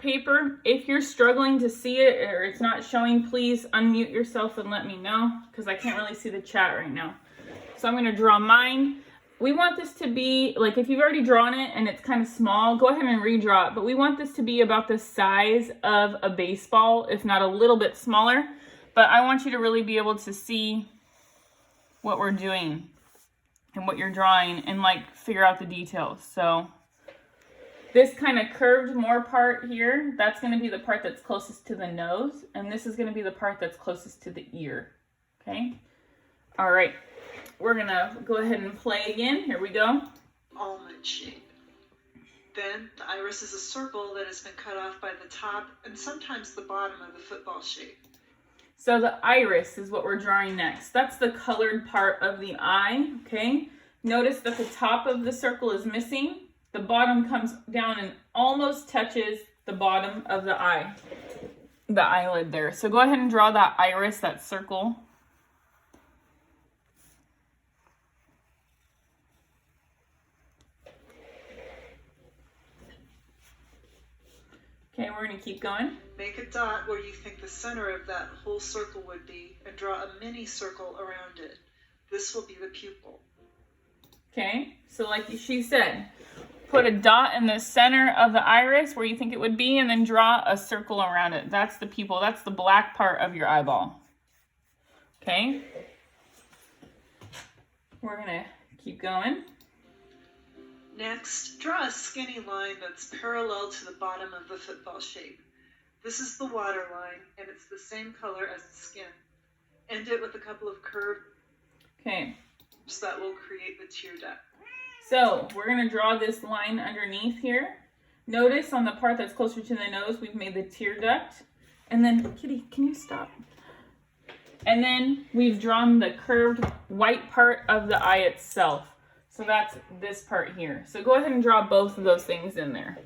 paper. If you're struggling to see it or it's not showing, please unmute yourself and let me know, because I can't really see the chat right now. So I'm going to draw mine. We want this to be, like, if you've already drawn it and it's kind of small, go ahead and redraw it. But we want this to be about the size of a baseball, if not a little bit smaller. But I want you to really be able to see what we're doing and what you're drawing and, like, figure out the details. So this kind of curved more part here, that's going to be the part that's closest to the nose. And this is going to be the part that's closest to the ear. Okay? All right. We're going to go ahead and play again. Here we go. Almond shape. Then the iris is a circle that has been cut off by the top and sometimes the bottom of the football shape. So the iris is what we're drawing next. That's the colored part of the eye, okay? Notice that the top of the circle is missing. The bottom comes down and almost touches the bottom of the eye, the eyelid there. So go ahead and draw that iris, that circle. Okay, we're going to keep going. Make a dot where you think the center of that whole circle would be and draw a mini circle around it. This will be the pupil. Okay, so like she said, put a dot in the center of the iris where you think it would be and then draw a circle around it. That's the pupil. That's the black part of your eyeball. Okay? We're going to keep going. Next, draw a skinny line that's parallel to the bottom of the football shape. This is the water line, and it's the same color as the skin. End it with a couple of curves that will create the tear duct. So we're going to draw this line underneath here. Notice on the part that's closer to the nose, we've made the tear duct. And then, Kitty, can you stop? And then we've drawn the curved white part of the eye itself. So that's this part here. So go ahead and draw both of those things in there.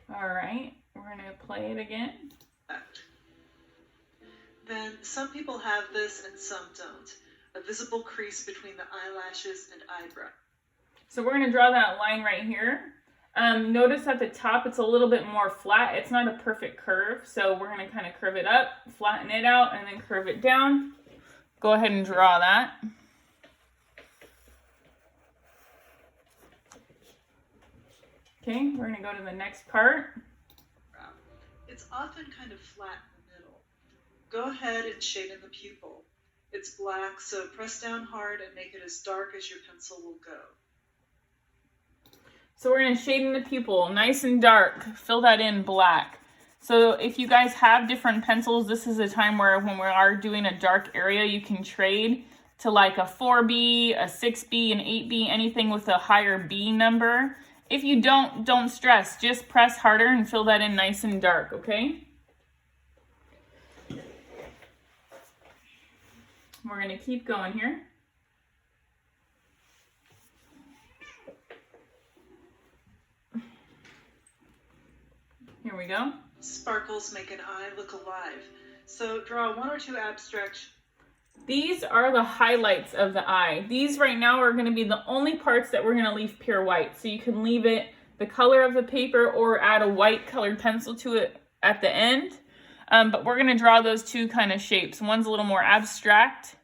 All right, we're going to play it again. Then some people have this and some don't. A visible crease between the eyelashes and eyebrow. So we're going to draw that line right here. Notice at the top it's a little bit more flat. It's not a perfect curve, so we're going to kind of curve it up, flatten it out, and then curve it down. Go ahead and draw that. Okay, we're going to go to the next part. It's often kind of flat in the middle. Go ahead and shade in the pupil. It's black, so press down hard and make it as dark as your pencil will go. So we're going to shade in the pupil, nice and dark. Fill that in black. So if you guys have different pencils, this is a time where when we are doing a dark area, you can trade to like a 4B, a 6B, an 8B, anything with a higher B number. If you don't stress. Just press harder and fill that in nice and dark, okay? We're going to keep going here. Here we go. Sparkles make an eye look alive. So draw one or two abstract. These are the highlights of the eye. These right now are going to be the only parts that we're going to leave pure white. So you can leave it the color of the paper or add a white colored pencil to it at the end. But we're going to draw those two kind of shapes. One's a little more abstract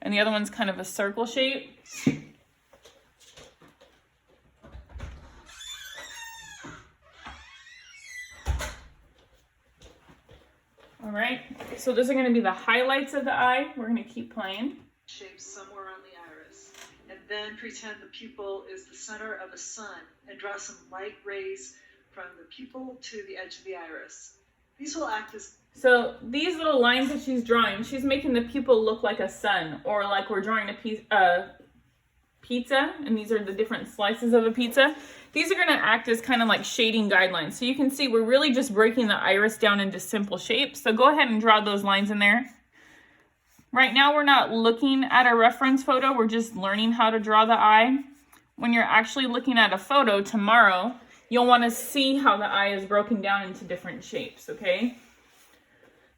and the other one's kind of a circle shape. All right, so those are going to be the highlights of the eye. We're going to keep playing. Shape somewhere on the iris. And then pretend the pupil is the center of a sun and draw some light rays from the pupil to the edge of the iris. These will act as... So these little lines that she's drawing, she's making the pupil look like a sun, or like we're drawing a pizza, and these are the different slices of a pizza. These are going to act as kind of like shading guidelines. So you can see we're really just breaking the iris down into simple shapes. So go ahead and draw those lines in there. Right now we're not looking at a reference photo. We're just learning how to draw the eye. When you're actually looking at a photo tomorrow, you'll want to see how the eye is broken down into different shapes, okay?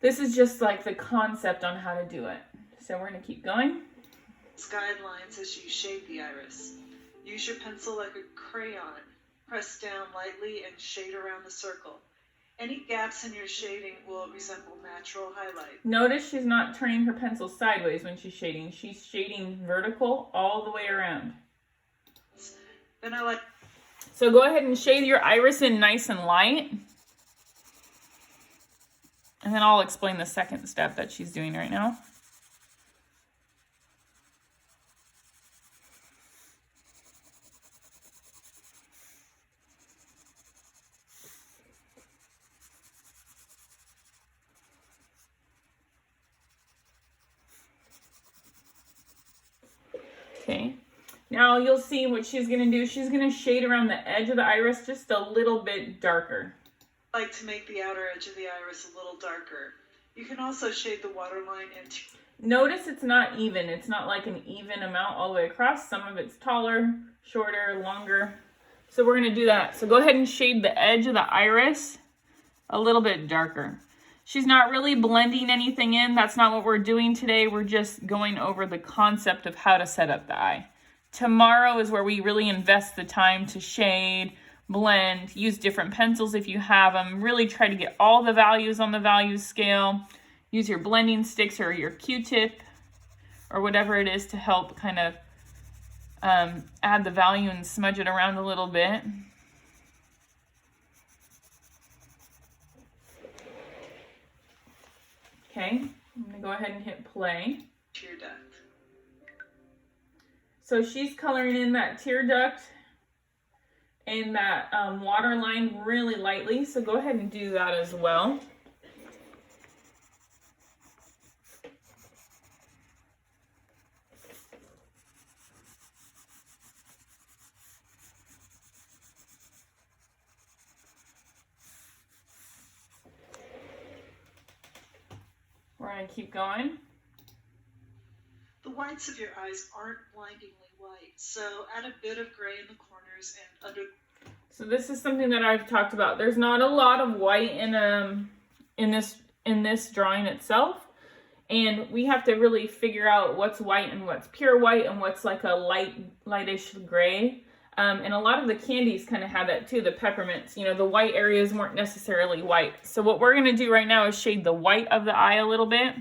This is just like the concept on how to do it. So we're going to keep going. Guidelines as you shade the iris. Use your pencil like a crayon. Press down lightly and shade around the circle. Any gaps in your shading will resemble natural highlight. Notice she's not turning her pencil sideways when she's shading. She's shading vertical all the way around. Then I like... So go ahead and shade your iris in nice and light. And then I'll explain the second step that she's doing right now. Okay, now you'll see what she's going to do. She's going to shade around the edge of the iris just a little bit darker. I like to make the outer edge of the iris a little darker. You can also shade the waterline into... Notice it's not even. It's not like an even amount all the way across. Some of it's taller, shorter, longer. So we're going to do that. So go ahead and shade the edge of the iris a little bit darker. She's not really blending anything in. That's not what we're doing today. We're just going over the concept of how to set up the eye. Tomorrow is where we really invest the time to shade, blend, use different pencils if you have them. Really try to get all the values on the value scale. Use your blending sticks or your Q-tip or whatever it is to help kind of add the value and smudge it around a little bit. Okay, I'm going to go ahead and hit play. Tear duct. So she's coloring in that tear duct and that water line really lightly. So go ahead and do that as well. We're going to keep going. The whites of your eyes aren't blindingly white, so add a bit of gray in the corners and under. So this is something that I've talked about. There's not a lot of white in this drawing itself, and we have to really figure out what's white and what's pure white and what's like a lightish gray. And a lot of the candies kind of have that too, the peppermints. You know, the white areas weren't necessarily white. So what we're going to do right now is shade the white of the eye a little bit,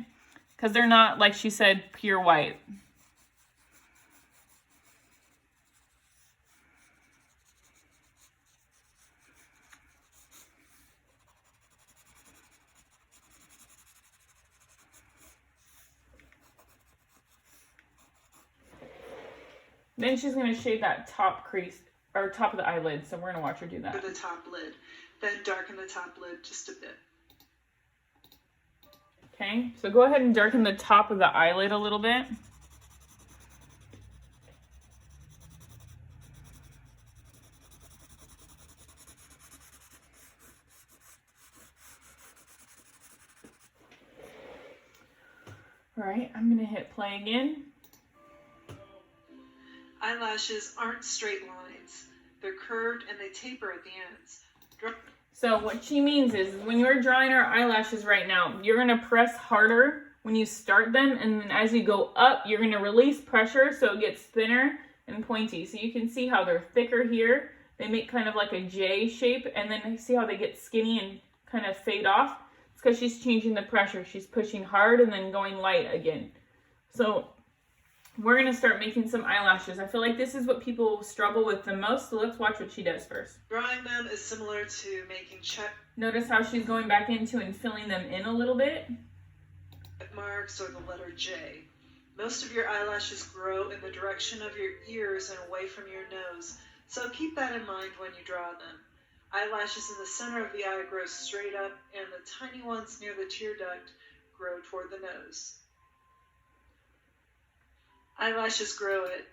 because they're not, like she said, pure white. Then she's going to shade that top crease, or top of the eyelid, so we're going to watch her do that. For the top lid. Then darken the top lid just a bit. Okay, so go ahead and darken the top of the eyelid a little bit. All right, I'm going to hit play again. Eyelashes aren't straight lines. They're curved and they taper at the ends. So what she means is when you're drawing our eyelashes right now, you're going to press harder when you start them, and then as you go up, you're going to release pressure so it gets thinner and pointy. So you can see how they're thicker here. They make kind of like a J shape, and then see how they get skinny and kind of fade off. It's because she's changing the pressure. She's pushing hard and then going light again. So we're going to start making some eyelashes. I feel like this is what people struggle with the most, so let's watch what she does first. Drawing them is similar to making check Notice how she's going back into and filling them in a little bit. marks or the letter J. Most of your eyelashes grow in the direction of your ears and away from your nose, so keep that in mind when you draw them. Eyelashes in the center of the eye grow straight up, and the tiny ones near the tear duct grow toward the nose. Eyelashes grow at...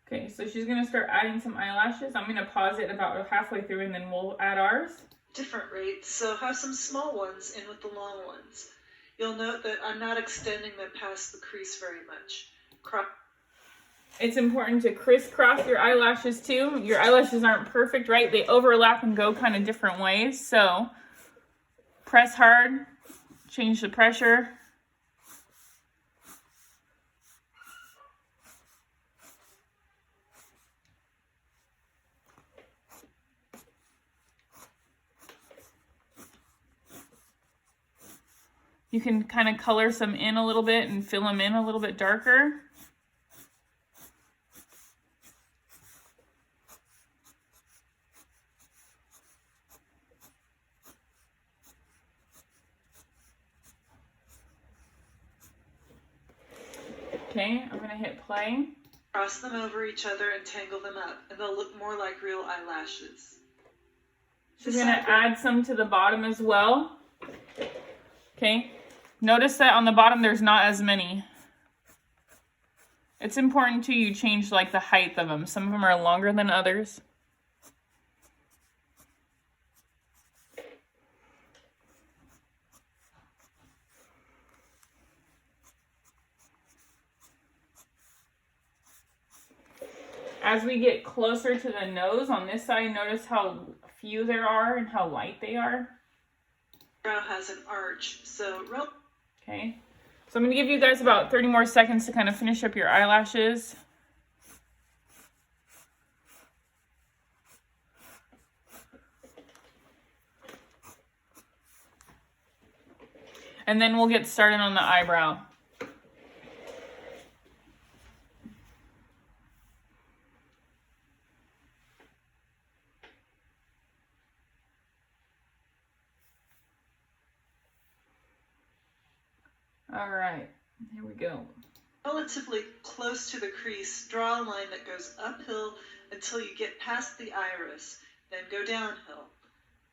Okay, so she's going to start adding some eyelashes. I'm going to pause it about halfway through and then we'll add ours. different rates, so have some small ones in with the long ones. You'll note that I'm not extending them past the crease very much. It's important to crisscross your eyelashes too. Your eyelashes aren't perfect, right? They overlap and go kind of different ways. So press hard, change the pressure. You can kind of color some in a little bit and fill them in a little bit darker. Okay, I'm gonna hit play. Cross them over each other and tangle them up, and they'll look more like real eyelashes. She's gonna add some to the bottom as well. Okay, notice that on the bottom there's not as many. It's important too you change like the height of them. Some of them are longer than others. As we get closer to the nose on this side, notice how few there are and how light they are. Brow has an arch, so okay. So I'm going to give you guys about 30 more seconds to kind of finish up your eyelashes. And then we'll get started on the eyebrow. All right, here we go. Relatively close to the crease, draw a line that goes uphill until you get past the iris, then go downhill.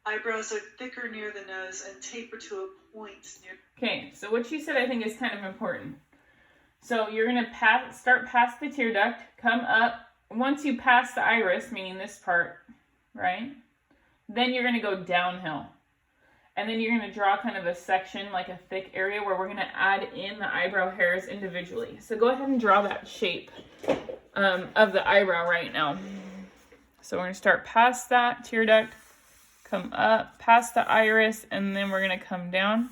Eyebrows are thicker near the nose and taper to a point near. Okay, so what she said I think is kind of important. So you're going to start past the tear duct, come up. Once you pass the iris, meaning this part, right? Then you're going to go downhill. And then you're going to draw kind of a section, like a thick area where we're going to add in the eyebrow hairs individually. So go ahead and draw that shape of the eyebrow right now. So we're going to start past that tear duct, come up, past the iris, and then we're going to come down.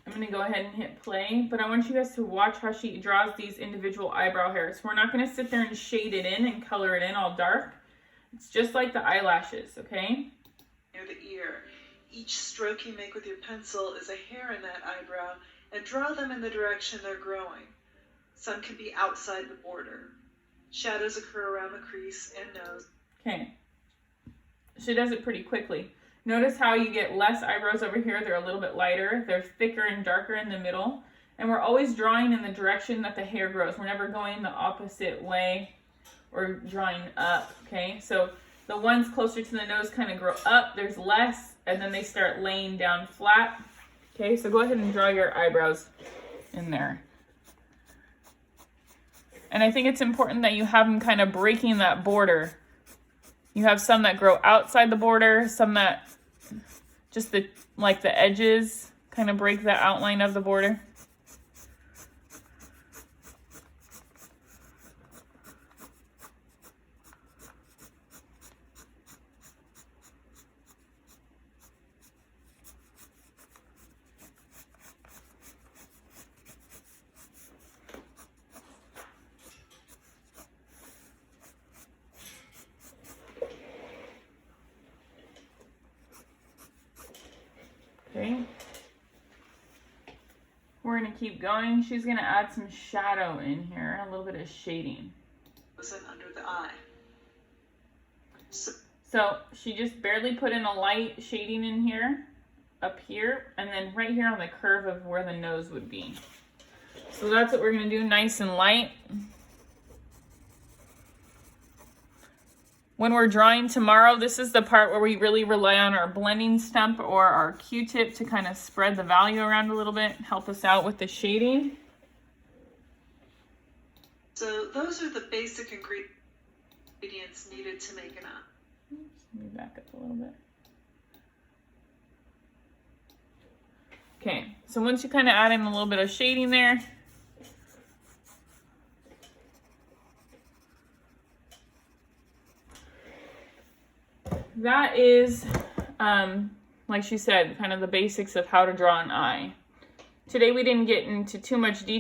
I'm going to go ahead and hit play, but I want you guys to watch how she draws these individual eyebrow hairs. We're not going to sit there and shade it in and color it in all dark. It's just like the eyelashes, okay? Near the ear. Each stroke you make with your pencil is a hair in that eyebrow, and draw them in the direction they're growing. Some can be outside the border. Shadows occur around the crease and nose. Okay. She does it pretty quickly. Notice how you get less eyebrows over here. They're a little bit lighter. They're thicker and darker in the middle. And we're always drawing in the direction that the hair grows. We're never going the opposite way or drawing up, okay? So the ones closer to the nose kind of grow up. There's less, and then they start laying down flat. Okay, so go ahead and draw your eyebrows in there. And I think it's important that you have them kind of breaking that border. You have some that grow outside the border, some that just the edges kind of break the outline of the border. Okay, we're going to keep going. She's going to add some shadow in here, a little bit of shading. Under the eye. So she just barely put in a light shading in here, up here, and then right here on the curve of where the nose would be. So that's what we're going to do, nice and light. When we're drawing tomorrow, this is the part where we really rely on our blending stump or our Q-tip to kind of spread the value around a little bit, help us out with the shading. So those are the basic ingredients needed to make an eye. Let me back up a little bit. Okay, so once you kind of add in a little bit of shading there, that is, like she said, kind of the basics of how to draw an eye. Today we didn't get into too much detail